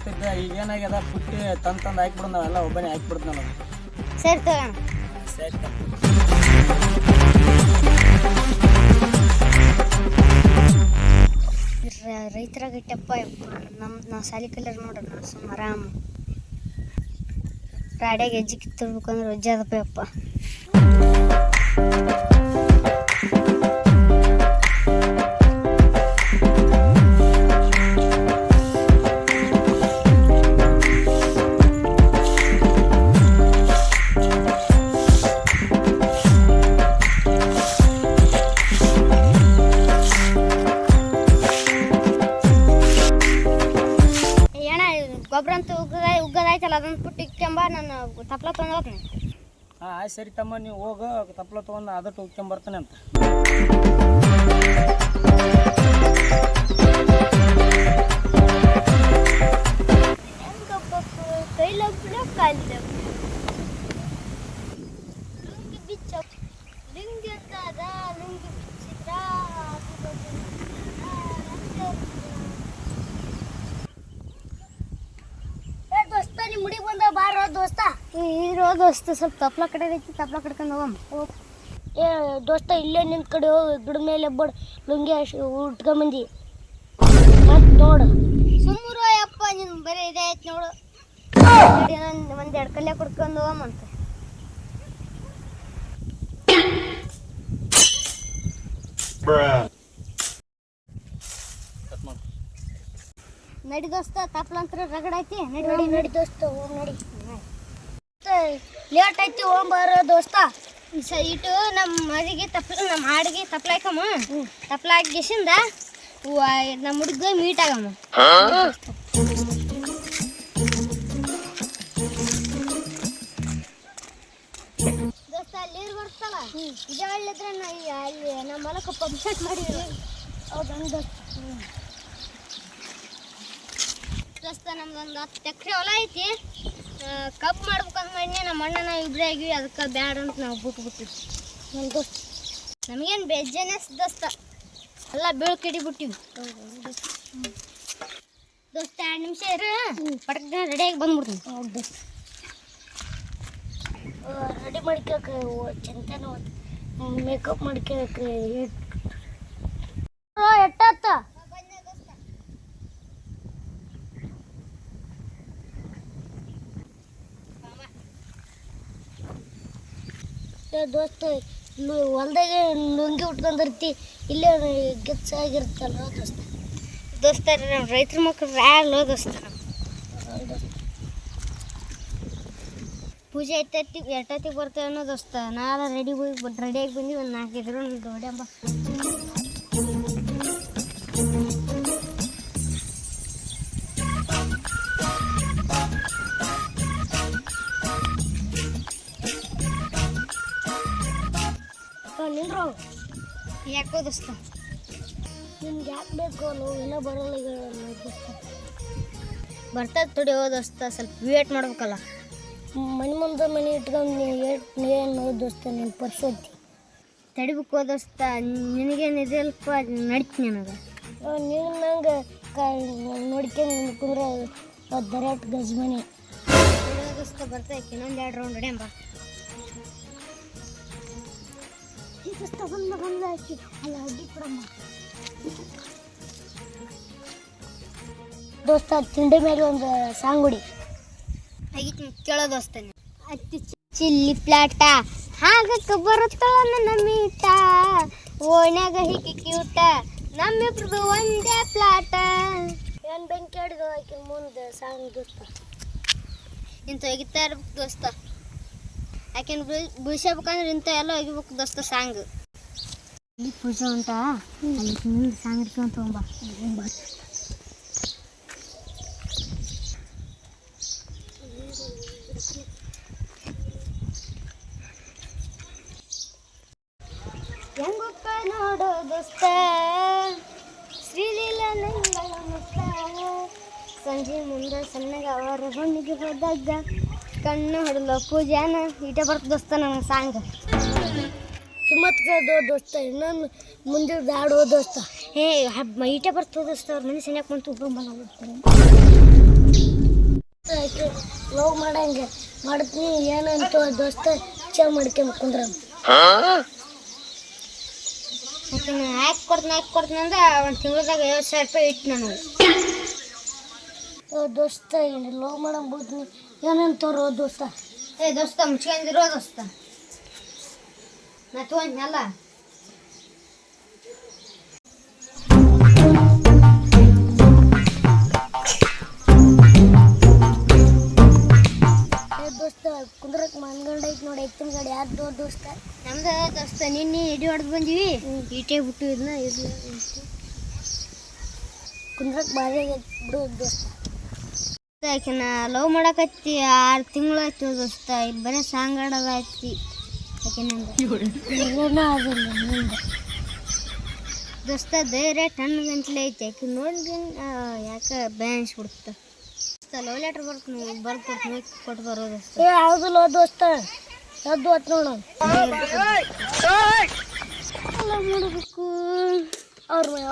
ಬರ್ತಿದ್ದ ಈಗ ಏನಾಗ್ಯದ ಪುಟ್ಟಿ ತಂದು ಹಾಕ್ಬಿಡ್ ನಾವೆಲ್ಲ ಒಬ್ಬನೇ ಹಾಕ್ಬಿಡ್ತು ನಾವು. ಸರಿ ತಗೋಣ. ಸರಿ ರೈತರಾಗಿಟ್ಟಪ್ಪ ನಾವು ಸಾಲಿ ಕಲಿಯರ್ ನೋಡ್ರಿ ಸುಮ್ಮ ಆರಾಮ್ ರಾಡ್ಯಾಗ ಹೆಜ್ಜೆ ಕಿತ್ತಿರ್ಬೇಕಂದ್ರೆ ವಜ್ಜೆ ಅದಪ್ಪ ಯಪ್ಪ. ಗೊಬ್ಬರ ಅಂತ ಉಗ್ಗದಾಯ್ತಲ್ಲ ಅದೊಂದು ಪುಟ್ಟಿ ಇಕ್ಕೆಂಬ ನಾನು ತಪ್ಲ ತೊಗೊಂಡು ಹೋಗ್ತೀನಿ. ಹಾಂ ಆಯ್ತು ಸರಿ ತಮ್ಮ, ನೀವು ಹೋಗು ತಪ್ಪಲ ತೊಗೊಂಡು ಅದಟ್ಟು ಉಕ್ಕೊಂಬರ್ತಾನೆ ಅಂತ. ಕೈಲೊಬ್ಬಳು ಕಾಲಿಲೊಬ್ಬಳು ಲುಂಗಿ ಬಿಚ್ಚ ಲುಂಗಿ ಅಂತ ಅದ ಲುಂಗಿ ಬಿಚ್ಚಿದ್ರ ದೋಸ್ತ ನಿಮ್ಮ ಮುಡಿಗೆ ಬಂದ ಬಾರೋ ದೋಸ್ತ. ಇರೋ ದೋಸ್ತ ಸ್ವಲ್ಪ ತಪ್ಲ ಕಡೆ ಐತಿ, ತಪ್ಲ ಕಡ್ಕೊಂಡು ಹೋಗಮ್ಮ. ಏ ದೋಸ್ತ ಇಲ್ಲೇ ನಿನ್ನ ಕಡೆ ಹೋಗಿ ಗಿಡ ಮೇಲೆ ಬಡ್ ಲುಂಗಿ ಉಟ್ಕೊಂಬಂದಿ ಮತ್ತು ನೋಡು. ಸುಮ್ಮರು ಅಪ್ಪ ನಿನ್ನ ಬರೀ ಇದೇ ಆಯ್ತು ನೋಡು. ಒಂದು ಎರಡು ಕಲ್ಯ ಕುಡ್ಕೊಂಡು ಹೋಗಮ್ಮಂತ. ನಡಿ ದೋಸ್ತ ತಪ್ಲಂತ್ರ ರಗಡ ಐತಿ. ನಡಿ ದೋಸ್ತ ಹೋಗಿ ನಡಿ. ಲೇಟ್ ಐತಿ ಹೋಗ್ಬಾರ ದೋಸ್ತ. ಇಟ್ಟು ನಮ್ಮ ಮದಿಗೆ ನಮ್ಮ ಹಾಡಿಗೆ ತಪ್ಲ ಹಾಕಮ್ಮ. ತಪ್ಲ ಹಾಕಿಸಿಂದ ನಮ್ಮ ಹುಡುಗ ಮೀಟ್ ಆಗಮ್ಮ. ದೋಸ್ತ ಅಲ್ಲಿ ನೀರು ಬರ್ತಲ್ಲ ಈಗ ಹೇಳಿದ್ರೆ ಅಲ್ಲಿ ನಮ್ಮ ಹೊಲಕ್ಕೆ ಪಂಪ್ ಸೆಟ್ ಮಾಡಿದ್ವಿ. ಹೌದೊಂದು ದೋಸ್ತ ನಮ್ದೊಂದು 10 ಎಕರೆ ಹೊಲ ಐತಿ. ಕಬ್ಬು ಮಾಡ್ಬೇಕಂತ ಮಾಡಿ ನಮ್ಮ ಅಣ್ಣನ ಇಬ್ಬರೇ ಆಗಿವಿ. ಅದಕ್ಕೆ ಬ್ಯಾಡ ಅಂತ ನಾವು ಬಿಟ್ಬಿಟ್ಟಿವಿ. ನಮ್ಮ ದೋಸ್ತ ನಮಗೇನು ಬೇಜಾನೆ ದೋಸ್ತ ಎಲ್ಲ ಬೀಳು ಕಿಡಿಬಿಟ್ಟಿವಿ. ದೋಸ್ತ 2 ನಿಮಿಷ ಇರು, ಪಟಕ್ನ ರೆಡಿಯಾಗಿ ಬಂದ್ಬಿಡ್ತೀನಿ. ಹೌದು ದೋಸ್ತ ರೆಡಿ ಮಾಡ್ಕೋಕೆ ಚಂತನ ಮೇಕಪ್ ಮಾಡ್ಕೋಕೆ ಎಟ್ಟಾತ ದೋಸ್ತ. ಹೊಲ್ದಾಗ ಲುಂಗಿ ಉಟ್ಕೊಂಡಿರ್ತಿ, ಇಲ್ಲೇ ಗಿಚ್ಚ ಆಗಿರ್ತಲ್ಲ ದೋಸ್ತ. ದೋಸ್ತ ನಮ್ಮ ರೈತರ ಮಕ್ಕಳು ರಾಯಲ್ಲ ದೋಸ್ತ. ಪೂಜೆ ಎಷ್ಟೊತ್ತಿಗೆ ಬರ್ತೇವೆ ಅನ್ನೋ ದೋಸ್ತ. ನಾಳೆ ರೆಡಿಯಾಗಿ ಬಂದು ಒಂದು 4 ಎಕರೆ ದೊಡ್ಡಂಬ. ನಿಲ್ರೋ ಯಾಕೋ ದೋಸ್ತ ನಿಮ್ಗೆ ಯಾಕೆ ಬೇಕು? ನಾವು ಏನೋ ಬರೋಲ್ಲ ದೋಸ್ತ. ಬರ್ತದೆ ತೊಡಿ ಹೋ ದೋಸ್ತ, ಸ್ವಲ್ಪ ವೇಟ್ ಮಾಡ್ಬೇಕಲ್ಲ. ಮನೆ ಮುಂದೆ ಮನೆ ಇಟ್ಕೊಂಡು ಏನು ದೋಸ್ತ ನೀನು ಪರ್ಸೋತಿ ತಡಿಬೇಕು ದೋಸ್ತ. ನಿನಗೇನಿದೆಯಲ್ಪ ನಡೀತಿ ನನಗೆ. ನೀವು ನಂಗೆ ನೋಡ್ಕೊಂಡು ಕುಂದ್ರೆ ದರಾಟ್ ಗಜ್ಮನೆ ದೋಸ್ತ. ಬರ್ತೈತಿ ಇನ್ನೊಂದು 2 ರೌಂಡ್ ಹೊಡೆಯಂಬ. ದೋಸ್ತ ಬಂದ ಹಾಕಿ ಅಲ್ಲ ಅಡ್ಡಿ ಕೊಡಮ್ಮ. ದೋಸ್ತ ತಿಂಡಿ ಮೇಲೆ ಒಂದು ಸಾಂಗುಡಿ ಆಗಿತ್ತು ಕೇಳೋ ದೋಸ್ತ. ಅತ್ತಿ ಚಿಲ್ಲಿ ಪ್ಲಾಟ ಹಾಗಕ್ಕೆ ಬರುತ್ತಲ್ಲ ನನ್ನ ಮೀಟ, ಓಣ್ಯಾಗ ಹಿಕ್ಕಿ ಕ್ಯೂಟ, ನಮ್ಮಿಬ್ರದು ಒಂದೇ ಪ್ಲಾಟ. ಏನು ಬೆಂಕಿ ಹಿಡಿದು ಆಕಿ ಮುಂದೆ ಸಾಂಗ್ ದೋಸ್ತ. ಇಂಥ ಒಗಿತಾ ಇರ್ಬೇಕು ದೋಸ್ತ. ಯಾಕೆಂದು ಬಿಡಿಸ್ಬೇಕಂದ್ರೆ ಇಂಥ ಎಲ್ಲ ಒಗಿಬೇಕು ದೋಸ್ತ ಸಾಂಗ್. ಇಲ್ಲಿ ಪೂಜೆ ಉಂಟಾ, ಅಲ್ಲಿ ಸಾಂಗ್ ಇಟ್ಕೊಂತ ಹೋಗ್ಬಾ. ಹೆಂಗಪ್ಪ ನೋಡೋ ದೋಸ್ತ ಶ್ರೀಲೀಲ ನಂಗಳ ಮುತ್ತ. ಸಂಜೆ ಮುಂದೆ ಸಣ್ಣಗೆ ಅವರ ಹೊಣ್ಣಿಗೆ ಹೋದಾಗ ಕಣ್ಣು ಹೊಡಲ ಪೂಜಾನ ಈಟ ಬರ್ತ ದೋಸ್ತ ನನಗೆ ಸಾಂಗ್. ಕಿಮ್ಮತ್ಗದು ದೋಸ್ತ ಇನ್ನೊಂದು ಮುಂದೆ ಆಡೋ ದೋಸ್ತ. ಈಟ ಬರ್ತದೆ ದೋಸ್ತ. ಅವ್ರ ಮನೆ ಸನ್ಯಾಕ ಬಂತು ಬಂದು ಹಂಗೆ ಮಾಡ್ತೀನಿ ಏನಂತ ದೋಸ್ತ ಚಾ ಮಾಡ್ಕೊಂಡ್ ಕುಂದ್ರ ಹಾಕಿ ಕೊಡ್ತೀನಿ ಅಂದ್ರೆ ಒಂದು ತಿಂಗಳದಾಗ 50,000 ರೂಪಾಯಿ ಇಟ್ಟು ನನಗೆ ದೋಸ್ತ ಏನು ಲೋ ಮಾಡಂಬೋದು ಏನಂತವ್ರು ದೋಸ್ತ ದೋಸ್ತ ಮುಚ್ಕೊಂಡಿರೋ ದೋಸ್ತ ನಾ ತೊಗೊಂಡ್ನಲ್ಲ ದೋಸ್ತ ಕುಂದ್ರಕ್ ಮನ್ಗಂಡ ಐತಿ ನೋಡಿ ಎತ್ತಿನ ಗಾಡಿ ಯಾರ್ದು ದೋಸ್ತ ನಮ್ದು ದೋಸ್ತ ನಿನ್ನೆ ಎಡಿ ಹೊಡೆದು ಬಂದಿವಿ ಈಟೇ ಬಿಟ್ಟು ಇದನ್ನ ಇರ್ಲಿ ಕುಂದ್ರಕ್ ಬಾರಿ ಬಿಡು ದೋಸ್ತ ಆಕಿನ ಲವ್ ಮಾಡಕತ್ತಿ 6 ತಿಂಗಳು ಆಯ್ತು ದೋಸ್ತ ಬರೀ ಸಾಂಗ್ ಆಡೋದಾಯ್ತಿ ದೋಸ್ತ ಧೈರ್ಯ ಟನ್ ಗಂಟ್ಲೆ ಐತಿ ಆಕಿ ನೋಡಿ ಯಾಕೆ ಬ್ಯಾನ್ಸ್ಬಿಡ್ತ ಲವ್ ಲೆಟ್ರ್ ಬರ್ಕೊಡ್ತೀನಿ ಕೊಟ್ಟು ಬರೋ ದೋಸ್ತ ಹೌದಲ್ಲ ದೋಸ್ತ ಸದ್ದು ಹೊತ್ತು ನೋಡು ಮಾಡಬೇಕು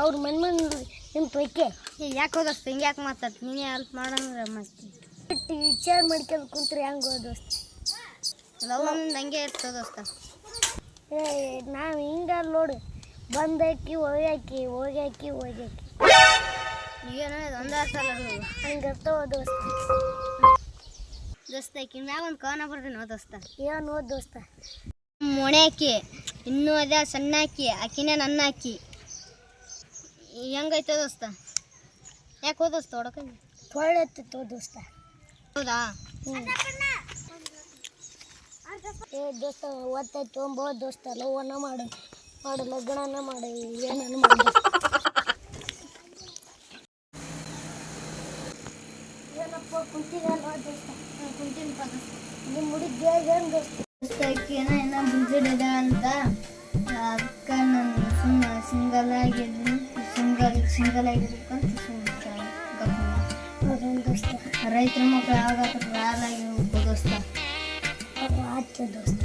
ಅವ್ರ ಮನೆ ನಿಮ್ಮ ತೊಯ್ಕೆ ಯಾಕೆ ಹೋದಸ್ತ ಹಿಂಗೆ ಯಾಕೆ ಮಾತಾಡ್ತಿ ನೀನೇ ಹೆಲ್ಪ್ ಮಾಡಂದ್ರೆ ಮತ್ತೆ ವಿಚಾರ ಮಾಡ್ಕೊಂಡು ಕುಂತ್ರಿ ಹೆಂಗೆ ದೋಸ್ತ ಲವ್ ಒಂದು ಹಂಗೆ ಇರ್ತದೆ ದೋಸ್ತ ನಾವು ಹಿಂಗೆ ನೋಡು ಬಂದಾಕಿ ಹೋಗ್ಯಾಕಿ ಏನೋ ಒಂದೇ ಸಲ ಹಂಗೆ ಇರ್ತಾವ ದೋಸ್ತ ದೋಸ್ತ ಆಕಿ ಮ್ಯಾಗ ಒಂದು ಕವನ ಬರ್ತೀನಿ ದೋಸ್ತ ಏನು ಓದ್ ದೋಸ್ತ ಮೊಣೆ ಹಾಕಿ ಇನ್ನೂ ಅದ ಸಣ್ಣ ಹಾಕಿ ಆಕಿನೇ ನನ್ನ ಹಾಕಿ ಹೆಂಗೈತೆ ದೋಸ್ತ ಯಾಕೆ ಹೋದೋಸ್ತ ಹೊಡಕ ತೊಳ್ಳೆ ಎತ್ತಿತ್ತು ದೋಸ್ತ ಹೌದಾ ದೋಸ್ತ ಓದ್ತಾಯ್ತು ತೊಗೊಂಬೋ ದೋಸ್ತ ಲವ್ವನ್ನ ಮಾಡು ಲಗ್ನನ ಮಾಡು ಏನನ್ನ ಮಾಡು ಏನಪ್ಪ ಕುಂತಿದಲ್ಲ ದೋಸ್ತ ಕುಂತಿನಪ್ಪ ದೋಸ್ತ ನಿಮ್ಮ ಹುಡುಗಿ ಏನು ದೋಸ್ತ ಏನೋ ಬಿಲ್ಸಿಡದ ಅಂತ ಅದಕ್ಕೆ ನಾನು ಸುಮ್ಮನೆ ಸಿಂಗಲ್ ಆಗಿರ್ಬೇಕಂತ ದೋಸ್ತ ರೈತರ ಮಕ್ಕಳು ಯಾವಾಗಾದ್ರೂ ರಾಲಾಗಿರ್ಬೇಕು ದೋಸ್ತ ಆಯ್ತು ದೋಸ್ತ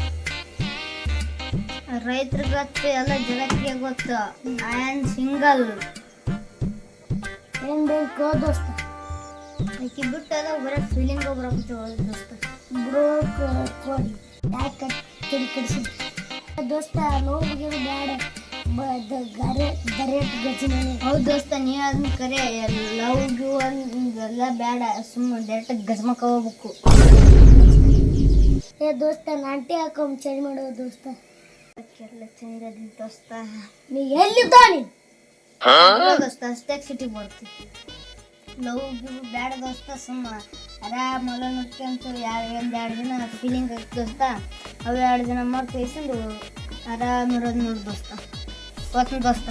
ರೈತರಿಗೆ ಗೊತ್ತು ಎಲ್ಲ ಜಗತ್ತಿಗೆ ಗೊತ್ತು ಐ ಆಮ್ ಸಿಂಗಲ್ ಏನು ಬೇಕು ದೋಸ್ತ ಆಕೆ ಬಿಟ್ಟದ ಬರೀ ಫೀಲಿಂಗ್ ಬರೋಕೆ ದೋಸ್ತ ಕೊಡಿ ಯಾಕೆ ತಲೆ ಕಡಿಸಿ ದೋಸ್ತ ನೋವು ಬೇಡ ಹೌದು ದೋಸ್ತ ನೀ ಅದನ್ನ ಕರೆ ಲವ್ ಗಿವ್ ಎಲ್ಲ ಬೇಡ ಸುಮ್ಮನೆ ಡೈರೆಕ್ಟ್ ಗಜ್ಮಕ್ಕ ಹೋಗ್ಬೇಕು ದೋಸ್ತ ನಾಟಿ ಹಾಕೊಂಡ್ ಚಳಿ ಮಾಡೋ ದೋಸ್ತ ಎಲ್ಲ ಚಂದ ದೋಸ್ತ ನೀ ಎಲ್ಲಿದ್ದಾವ ನೀ ದೋಸ್ತ ಅಷ್ಟೇ ಸಿಟಿಗೆ ಬರ್ತೀವಿ ಲವ್ ಗಿವ್ ಬೇಡ ದೋಸ್ತ ಸುಮ್ಮ ಆರಾಮಲ್ಲ ನೋಡ್ಕೊಂತ ಒಂದು 2 ದಿನ ಫೀಲಿಂಗ್ ಆಗ್ತದೆ ದೋಸ್ತ ಅವು 2 ದಿನ ಮಾಡಿ ಕೈಸಂದು ಆರಾಮಿರೋದು ನೋಡಿ ದೋಸ್ತ ಗೊತ್ತ ದೋಸ್ತ